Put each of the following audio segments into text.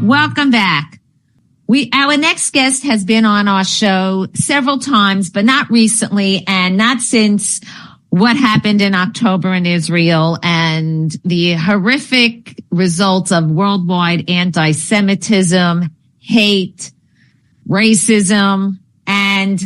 Welcome back. Our next guest has been on our show several times, but not recently and not since what happened in October in Israel and the horrific results of worldwide anti-Semitism, hate, racism, and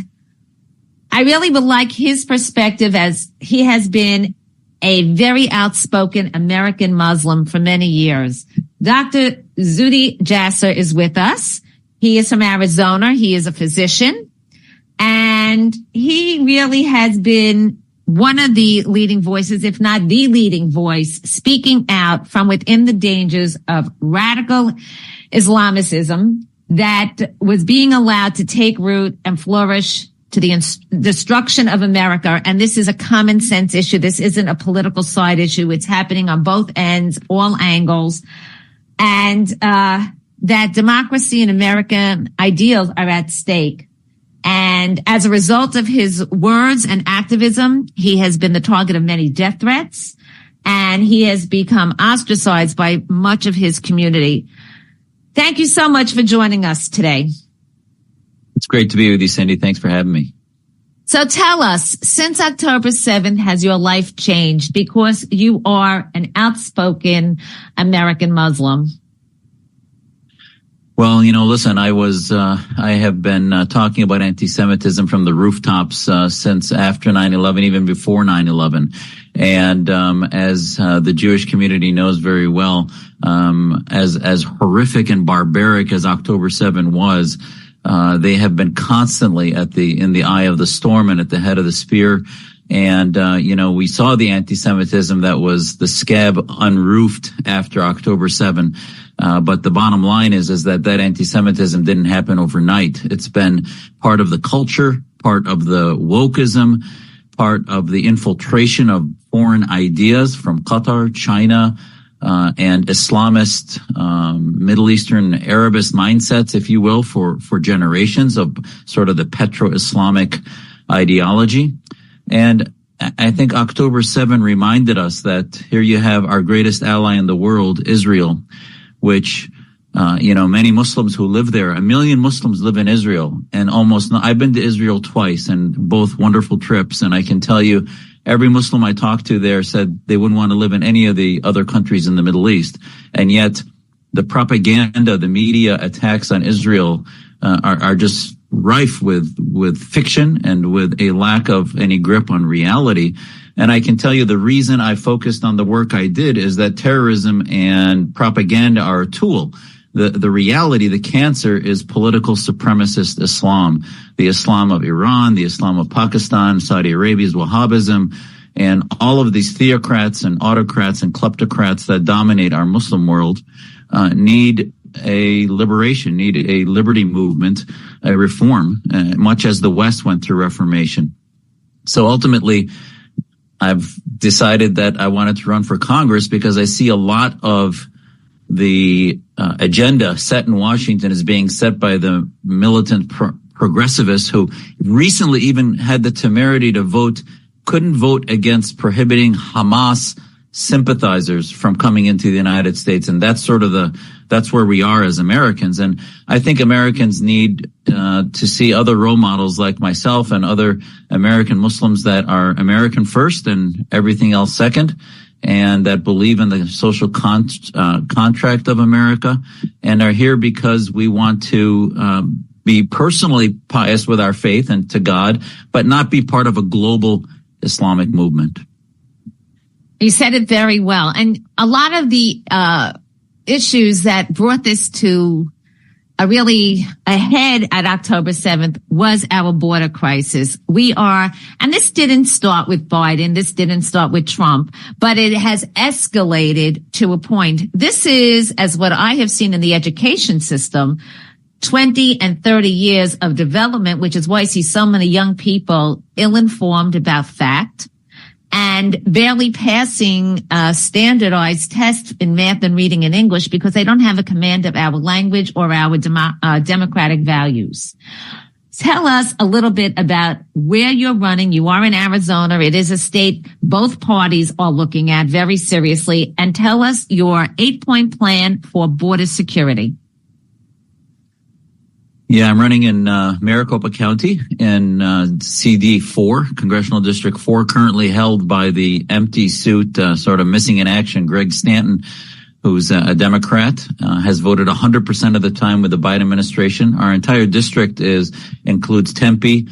I really would like his perspective as he has been a very outspoken American Muslim for many years. Dr. Zuhdi Jasser is with us. He is from Arizona. He is a physician, and he really has been one of the leading voices, if not the leading voice, speaking out from within the dangers of radical Islamicism that was being allowed to take root and flourish to the destruction of America. And this is a common sense issue. This isn't a political side issue. It's happening on both ends, all angles. And that democracy and American ideals are at stake. And as a result of his words and activism, he has been the target of many death threats, and he has become ostracized by much of his community. Thank you so much for joining us today. It's great to be with you, Cindy. Thanks for having me. So tell us, since October 7th, has your life changed because you are an outspoken American Muslim? Well, listen, I have been talking about anti-Semitism from the rooftops since after 9/11, even before 9/11. And as the Jewish community knows very well, as horrific and barbaric as October 7 was, they have been constantly in the eye of the storm and at the head of the spear. And, we saw the anti-Semitism that was the scab unroofed after October 7. But the bottom line is that anti-Semitism didn't happen overnight. It's been part of the culture, part of the wokeism, part of the infiltration of foreign ideas from Qatar, China, and Islamist, Middle Eastern Arabist mindsets, if you will, for generations of sort of the petro-Islamic ideology. And I think October 7 reminded us that here you have our greatest ally in the world, Israel, which, many Muslims who live there, 1 million Muslims live in Israel, and I've been to Israel twice and both wonderful trips. And I can tell you, every Muslim I talked to there said they wouldn't want to live in any of the other countries in the Middle East. And yet the propaganda, the media attacks on Israel, are just rife with fiction and with a lack of any grip on reality. And I can tell you the reason I focused on the work I did is that terrorism and propaganda are a tool. The reality, the cancer is political supremacist Islam, the Islam of Iran, the Islam of Pakistan, Saudi Arabia's Wahhabism, and all of these theocrats and autocrats and kleptocrats that dominate our Muslim world need a liberation, need a liberty movement, a reform, much as the West went through Reformation. So ultimately, I've decided that I wanted to run for Congress because I see a lot of the agenda set in Washington is being set by the militant progressivists who recently even had the temerity to couldn't vote against prohibiting Hamas sympathizers from coming into the United States. And that's that's where we are as Americans. And I think Americans need to see other role models like myself and other American Muslims that are American first and everything else second, and that believe in the social contract of America and are here because we want to be personally pious with our faith and to God, but not be part of a global Islamic movement. You said it very well. And a lot of the issues that brought this to a really ahead at October 7th was our border crisis. And this didn't start with Biden, this didn't start with Trump, but it has escalated to a point. This is, as what I have seen in the education system, 20 and 30 years of development, which is why I see so many young people ill-informed about fact and barely passing standardized tests in math and reading and English because they don't have a command of our language or our democratic values. Tell us a little bit about where you're running. You are in Arizona. It is a state both parties are looking at very seriously. And tell us your 8-point plan for border security. Yeah, I'm running in Maricopa County in CD 4, Congressional District 4, currently held by the empty suit, sort of missing in action, Greg Stanton, who's a Democrat, has voted 100% of the time with the Biden administration. Our entire district includes Tempe,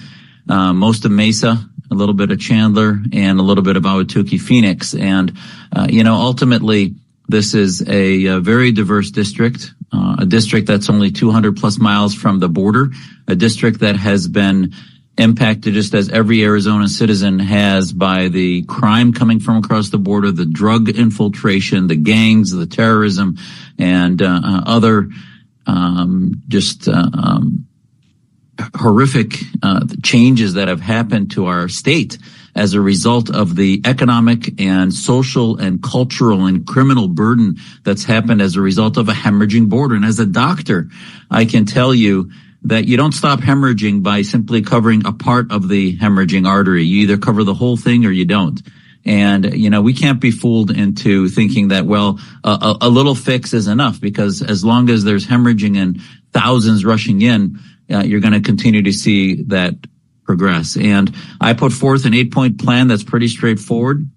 most of Mesa, a little bit of Chandler, and a little bit of Ahwatukee, Phoenix. And, ultimately, this is a very diverse district, a district that's only 200 plus miles from the border, a district that has been impacted just as every Arizona citizen has by the crime coming from across the border, the drug infiltration, the gangs, the terrorism, and other horrific changes that have happened to our state as a result of the economic and social and cultural and criminal burden that's happened as a result of a hemorrhaging border. And as a doctor, I can tell you that you don't stop hemorrhaging by simply covering a part of the hemorrhaging artery. You either cover the whole thing or you don't. And, we can't be fooled into thinking that, a little fix is enough, because as long as there's hemorrhaging and thousands rushing in, you're going to continue to see that progress. And I put forth an 8-point plan that's pretty straightforward.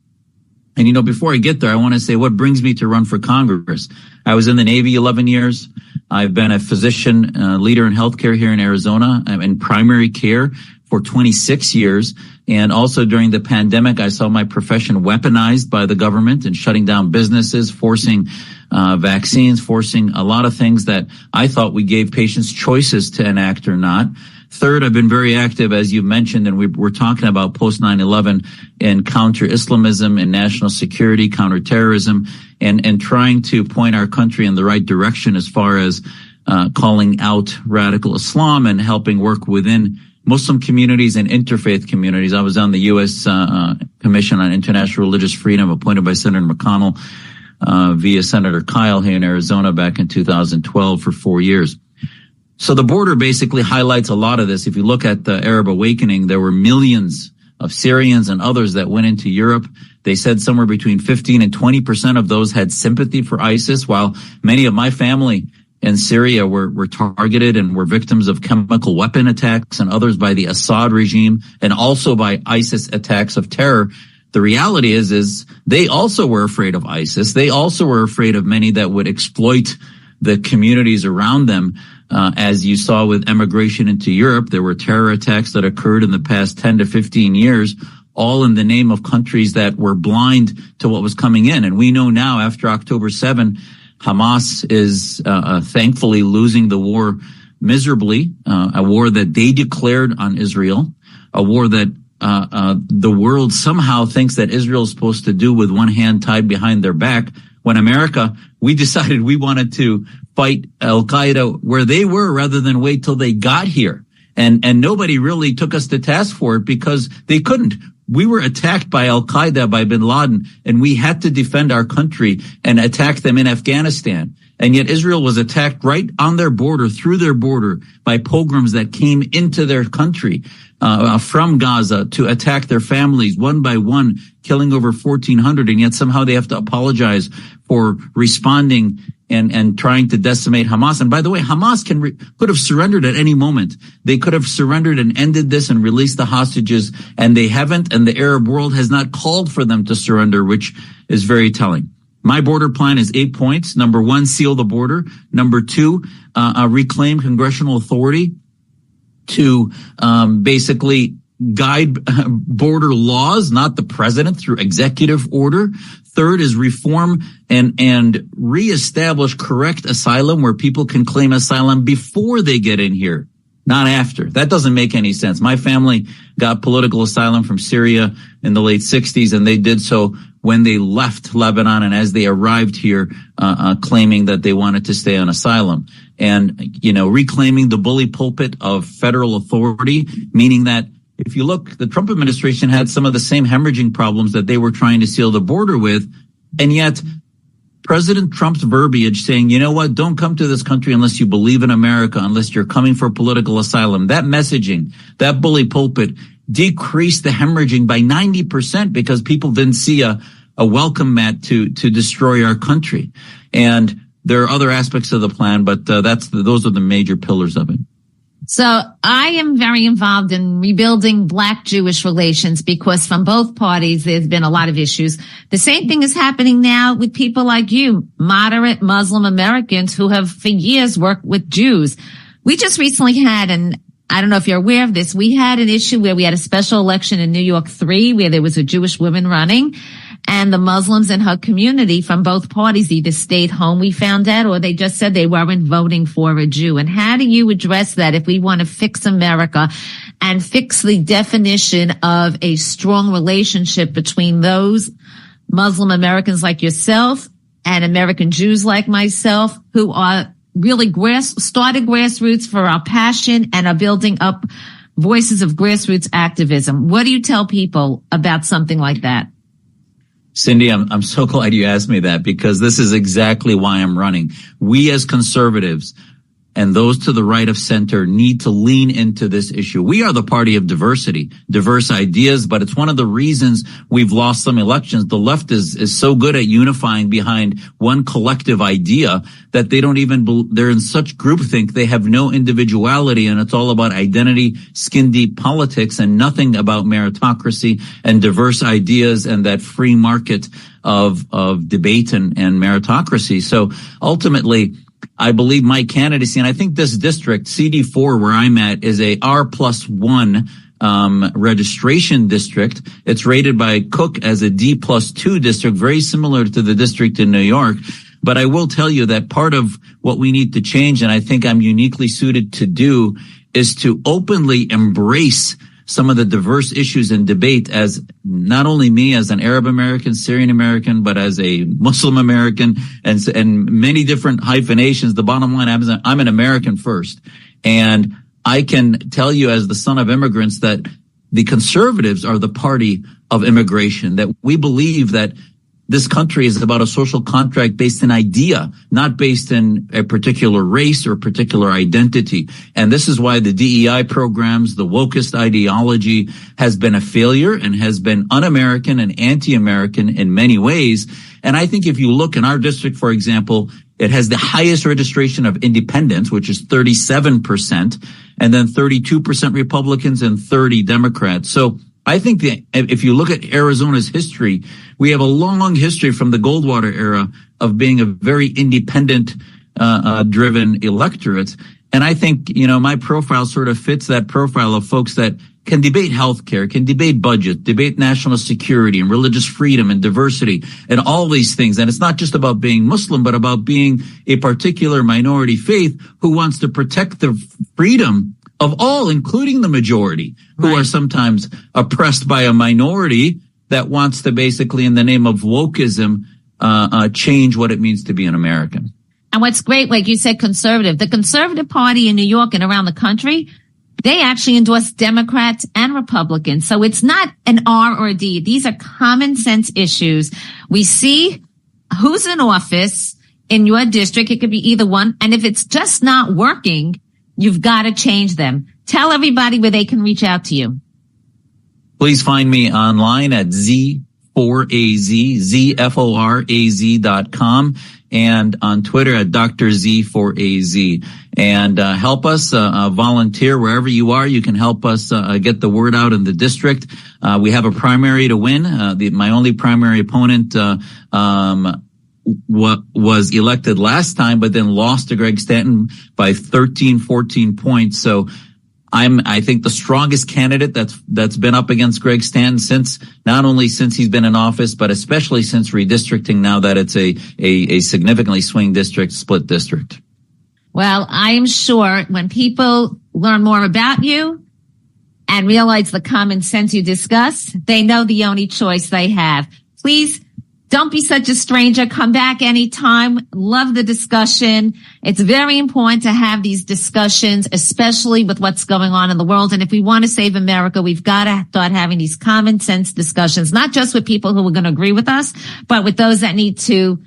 And, before I get there, I want to say what brings me to run for Congress. I was in the Navy 11 years. I've been a physician leader in healthcare here in Arizona. I'm in primary care for 26 years. And also during the pandemic, I saw my profession weaponized by the government and shutting down businesses, forcing vaccines, forcing a lot of things that I thought we gave patients choices to enact or not. Third, I've been very active, as you mentioned, and we're talking about post 9/11 in counter-Islamism and national security, counterterrorism, and trying to point our country in the right direction as far as calling out radical Islam and helping work within Muslim communities and interfaith communities. I was on the U.S. Commission on International Religious Freedom, appointed by Senator McConnell via Senator Kyle here in Arizona back in 2012 for 4 years. So the border basically highlights a lot of this. If you look at the Arab Awakening, there were millions of Syrians and others that went into Europe. They said somewhere between 15 and 20% of those had sympathy for ISIS, while many of my family in Syria were targeted and were victims of chemical weapon attacks, and others by the Assad regime and also by ISIS attacks of terror. The reality is they also were afraid of ISIS. They also were afraid of many that would exploit the communities around them. As you saw with emigration into Europe, there were terror attacks that occurred in the past 10 to 15 years, all in the name of countries that were blind to what was coming in. And we know now, after October 7, Hamas is thankfully losing the war miserably, a war that they declared on Israel, a war that the world somehow thinks that Israel is supposed to do with one hand tied behind their back, when America, we decided we wanted to fight Al-Qaeda where they were rather than wait till they got here. And nobody really took us to task for it because they couldn't. We were attacked by Al-Qaeda, by bin Laden, and we had to defend our country and attack them in Afghanistan. And yet Israel was attacked right on their border, through their border, by pogroms that came into their country from Gaza to attack their families one by one, killing over 1,400. And yet somehow they have to apologize for responding and trying to decimate Hamas. And by the way, Hamas could have surrendered at any moment. They could have surrendered and ended this and released the hostages, and they haven't. And the Arab world has not called for them to surrender, which is very telling. My border plan is 8 points. Number 1, seal the border. Number 2, reclaim congressional authority to basically guide border laws, not the president, through executive order. Third is reform and reestablish correct asylum, where people can claim asylum before they get in here, not after. That doesn't make any sense. My family got political asylum from Syria in the late 60s, and they did so when they left Lebanon and as they arrived here, claiming that they wanted to stay on asylum. And, reclaiming the bully pulpit of federal authority, meaning that if you look, the Trump administration had some of the same hemorrhaging problems that they were trying to seal the border with. And yet President Trump's verbiage saying, you know what, don't come to this country unless you believe in America, unless you're coming for political asylum. That messaging, that bully pulpit decreased the hemorrhaging by 90% because people didn't see a welcome mat to destroy our country. And there are other aspects of the plan, but those are the major pillars of it. So I am very involved in rebuilding Black-Jewish relations because from both parties, there's been a lot of issues. The same thing is happening now with people like you, moderate Muslim Americans who have for years worked with Jews. We just recently had, and I don't know if you're aware of this, we had an issue where we had a special election in New York 3 where there was a Jewish woman running. And the Muslims in her community from both parties either stayed home, we found out, or they just said they weren't voting for a Jew. And how do you address that if we want to fix America and fix the definition of a strong relationship between those Muslim Americans like yourself and American Jews like myself who are really started grassroots for our passion and are building up voices of grassroots activism? What do you tell people about something like that? Cindy, I'm so glad you asked me that because this is exactly why I'm running. We as conservatives and those to the right of center need to lean into this issue. We are the party of diversity, diverse ideas, but it's one of the reasons we've lost some elections. The left is so good at unifying behind one collective idea that they don't even, they're in such groupthink, they have no individuality, and it's all about identity, skin deep politics, and nothing about meritocracy and diverse ideas and that free market of debate and meritocracy. So ultimately, I believe my candidacy, and I think this district, CD4, where I'm at, is a R+1 registration district. It's rated by Cook as a D+2 district, very similar to the district in New York. But I will tell you that part of what we need to change, and I think I'm uniquely suited to do, is to openly embrace some of the diverse issues in debate as not only me as an Arab American, Syrian American, but as a Muslim American and many different hyphenations. The bottom line, I'm an American first. And I can tell you as the son of immigrants that the conservatives are the party of immigration, that we believe that this country is about a social contract based in idea, not based in a particular race or particular identity. And this is why the DEI programs, the wokest ideology has been a failure and has been un-American and anti-American in many ways. And I think if you look in our district, for example, it has the highest registration of independents, which is 37%, and then 32% Republicans and 30 Democrats. So I think that if you look at Arizona's history, we have a long history from the Goldwater era of being a very independent, driven electorate. And I think, my profile sort of fits that profile of folks that can debate healthcare, can debate budget, debate national security and religious freedom and diversity and all these things. And it's not just about being Muslim, but about being a particular minority faith who wants to protect the freedom of all, including the majority, who are sometimes oppressed by a minority that wants to basically, in the name of wokeism, change what it means to be an American. And what's great, like you said, conservative, the Conservative Party in New York and around the country, they actually endorse Democrats and Republicans. So it's not an R or a D. These are common sense issues. We see who's in office in your district. It could be either one. And if it's just not working, you've got to change them. Tell everybody where they can reach out to you. Please find me online at ZFORAZ.com and on Twitter at Dr. Z4AZ. And help us volunteer wherever you are. You can help us get the word out in the district. We have a primary to win. My only primary opponent was elected last time, but then lost to Greg Stanton by 13, 14 points. So I think the strongest candidate that's been up against Greg Stanton not only since he's been in office, but especially since redistricting now that it's a significantly swing district, split district. Well, I am sure when people learn more about you and realize the common sense you discuss, they know the only choice they have. Please don't be such a stranger. Come back anytime. Love the discussion. It's very important to have these discussions, especially with what's going on in the world. And if we want to save America, we've got to start having these common sense discussions, not just with people who are going to agree with us, but with those that need to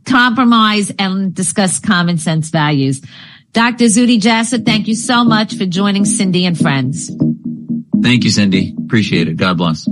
compromise and discuss common sense values. Dr. Zuhdi Jasser, thank you so much for joining Cindy and Friends. Thank you, Cindy. Appreciate it. God bless.